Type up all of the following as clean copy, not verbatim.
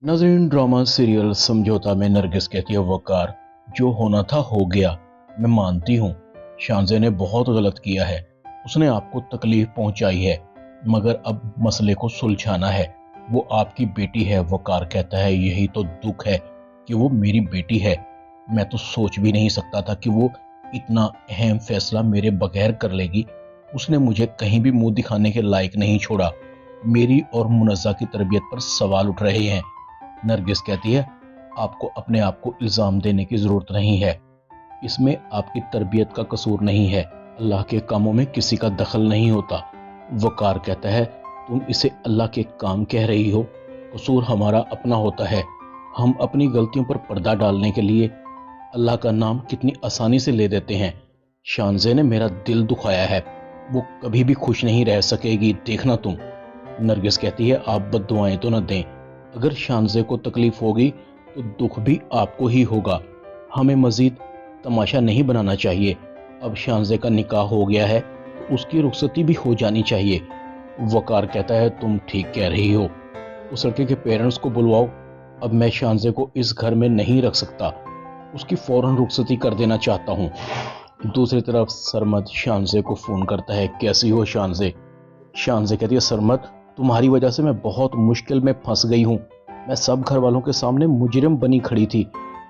नाज़रीन, drama serial समझौता में नरगिस कहती है वकार, जो होना था हो गया। मैं मानती हूँ शानज़े ने बहुत गलत किया है, उसने आपको तकलीफ पहुंचाई है, मगर अब मसले को सुलझाना है। वो आपकी बेटी है। वकार कहता है यही तो दुख है कि वो मेरी बेटी है। मैं तो सोच भी नहीं सकता था कि वो इतना अहम फैसला मेरे बगैर कर लेगी। उसने मुझे कहीं भी मुंह दिखाने के लायक नहीं छोड़ा। मेरी और मुनज़्ज़ा की तरबियत पर सवाल उठ रहे हैं। नरगिस कहती है आपको अपने आप को इल्ज़ाम देने की ज़रूरत नहीं है, इसमें आपकी तरबियत का कसूर नहीं है। अल्लाह के कामों में किसी का दखल नहीं होता। वकार कहता है तुम इसे अल्लाह के काम कह रही हो, कसूर हमारा अपना होता है। हम अपनी गलतियों पर पर्दा डालने के लिए अल्लाह का नाम कितनी आसानी से ले देते हैं। शानज़े ने मेरा दिल दुखाया है, वो कभी भी खुश नहीं रह सकेगी, देखना तुम। नरगिस कहती है आप बद्दुआएं तो न दें, अगर शानज़े को तकलीफ होगी तो दुख भी आपको ही होगा। हमें मजीद तमाशा नहीं बनाना चाहिए। अब शानज़े का निकाह हो गया है तो उसकी रुखसती भी हो जानी चाहिए। वकार कहता है तुम ठीक कह रही हो, उस लड़के के पेरेंट्स को बुलवाओ। अब मैं शानज़े को इस घर में नहीं रख सकता, उसकी फौरन रुखसती कर देना चाहता हूँ। दूसरी तरफ सरमद शानज़े को फ़ोन करता है, कैसी हो शानज़े? शानज़े कहती है सरमद, तुम्हारी वजह से मैं बहुत मुश्किल में फंस गई हूँ। मैं सब घर वालों के सामने मुजरिम बनी खड़ी थी।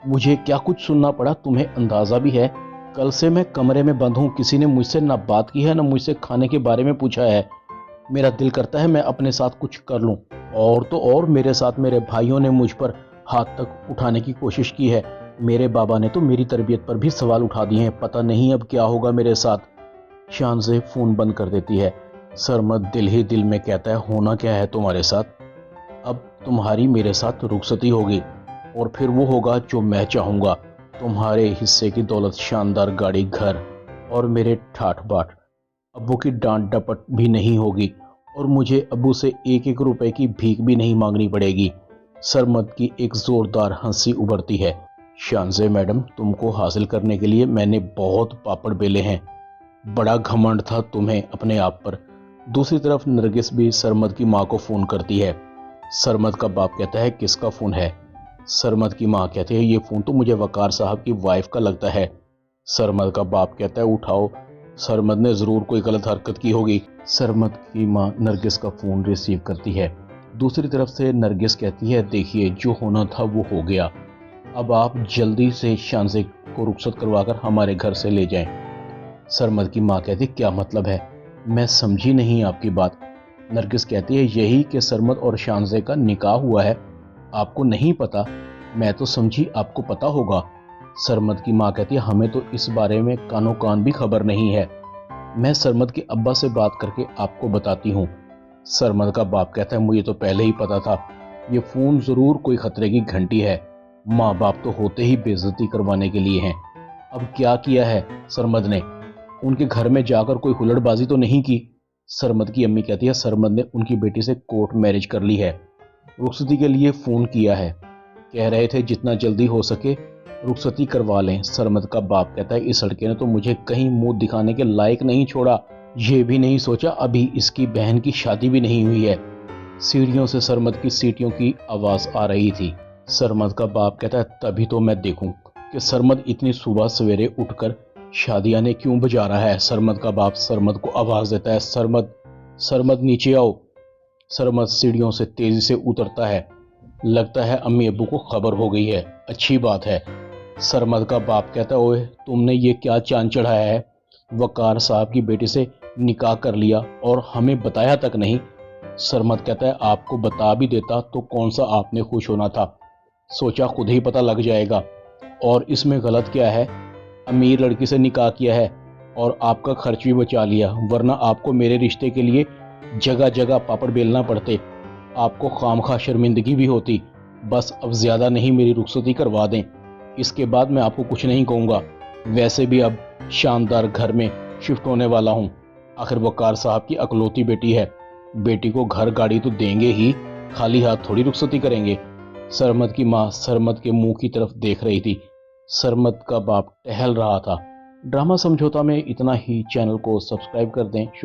मुझे क्या कुछ सुनना पड़ा तुम्हें अंदाज़ा भी है। कल से मैं कमरे में बंद हूँ, किसी ने मुझसे ना बात की है ना मुझसे खाने के बारे में पूछा है। मेरा दिल करता है मैं अपने साथ कुछ कर लूँ। और तो और मेरे साथ मेरे भाइयों ने मुझ पर हाथ तक उठाने की कोशिश की है। मेरे बाबा ने तो मेरी तरबियत पर भी सवाल उठा दिए हैं, पता नहीं अब क्या होगा मेरे साथ। शानज़े फ़ोन बंद कर देती है। सरमद दिल ही दिल में कहता है होना क्या है तुम्हारे साथ? अब तुम्हारी मेरे साथ रुखसती होगी और फिर वो होगा जो मैं चाहूँगा। तुम्हारे हिस्से की दौलत, शानदार गाड़ी, घर और मेरे ठाठ बाट। अब्बू की डांट डपट भी नहीं होगी और मुझे अब्बू से एक एक रुपए की भीख भी नहीं मांगनी पड़ेगी। सरमद की एक जोरदार हंसी उभरती है। शानज़े मैडम, तुमको हासिल करने के लिए मैंने बहुत पापड़ बेले हैं। बड़ा घमंड था तुम्हें अपने आप पर। दूसरी तरफ नरगिस भी सरमद की माँ को फ़ोन करती है। सरमद का बाप कहता है किसका फ़ोन है? सरमद की माँ कहती है ये फ़ोन तो मुझे वकार साहब की वाइफ का लगता है। सरमद का बाप कहता है उठाओ, सरमद ने ज़रूर कोई गलत हरकत की होगी। सरमद की माँ नरगिस का फ़ोन रिसीव करती है। दूसरी तरफ से नरगिस कहती है देखिए जो होना था वो हो गया, अब आप जल्दी से शानज़े को रुखसत करवाकर हमारे घर से ले जाएं। सरमद की माँ कहती क्या मतलब है, मैं समझी नहीं आपकी बात। नरगिस कहती है यही कि सरमद और शानज़े का निकाह हुआ है, आपको नहीं पता? मैं तो समझी आपको पता होगा। सरमद की माँ कहती है हमें तो इस बारे में कानो कान भी खबर नहीं है। मैं सरमद के अब्बा से बात करके आपको बताती हूँ। सरमद का बाप कहता है मुझे तो पहले ही पता था, ये फ़ोन ज़रूर कोई खतरे की घंटी है। माँ बाप तो होते ही बेइज्जती करवाने के लिए हैं। अब क्या किया है सरमद ने? उनके घर में जाकर कोई हुलड़बाजी तो नहीं की? सरमद की अम्मी कहती है सरमद ने उनकी बेटी से कोर्ट मैरिज कर ली है, रुखसती के लिए फ़ोन किया है, कह रहे थे जितना जल्दी हो सके रुखसती करवा लें। सरमद का बाप कहता है इस लड़के ने तो मुझे कहीं मुंह दिखाने के लायक नहीं छोड़ा। ये भी नहीं सोचा अभी इसकी बहन की शादी भी नहीं हुई है। सीढ़ियों से सरमद की सीटियों की आवाज़ आ रही थी। सरमद का बाप कहता है तभी तो मैं देखूं कि सरमद इतनी सुबह सवेरे उठकर शादियाने क्यों बजा रहा है। सरमद का बाप सरमद को आवाज़ देता है सरमद, सरमद नीचे आओ। सरमद सीढ़ियों से तेजी से उतरता है। लगता है अम्मी अब्बू को खबर हो गई है, अच्छी बात है। सरमद का बाप कहता है ओए तुमने ये क्या चांद चढ़ाया है, वकार साहब की बेटी से निकाह कर लिया और हमें बताया तक नहीं। सरमद कहता है आपको बता भी देता तो कौन सा आपने खुश होना था, सोचा खुद ही पता लग जाएगा। और इसमें गलत क्या है, अमीर लड़की से निकाह किया है और आपका खर्च भी बचा लिया, वरना आपको मेरे रिश्ते के लिए जगह जगह पापड़ बेलना पड़ते, आपको खामखा शर्मिंदगी भी होती। बस अब ज़्यादा नहीं, मेरी रुखसती करवा दें, इसके बाद मैं आपको कुछ नहीं कहूँगा। वैसे भी अब शानदार घर में शिफ्ट होने वाला हूँ, आखिर वकार साहब की अकलौती बेटी है, बेटी को घर गाड़ी तो देंगे ही, खाली हाथ थोड़ी रुखसती करेंगे। सरमद की माँ सरमद के मुंह की तरफ देख रही थी। सरमद का बाप टहल रहा था। ड्रामा समझौता में इतना ही। चैनल को सब्सक्राइब कर दें।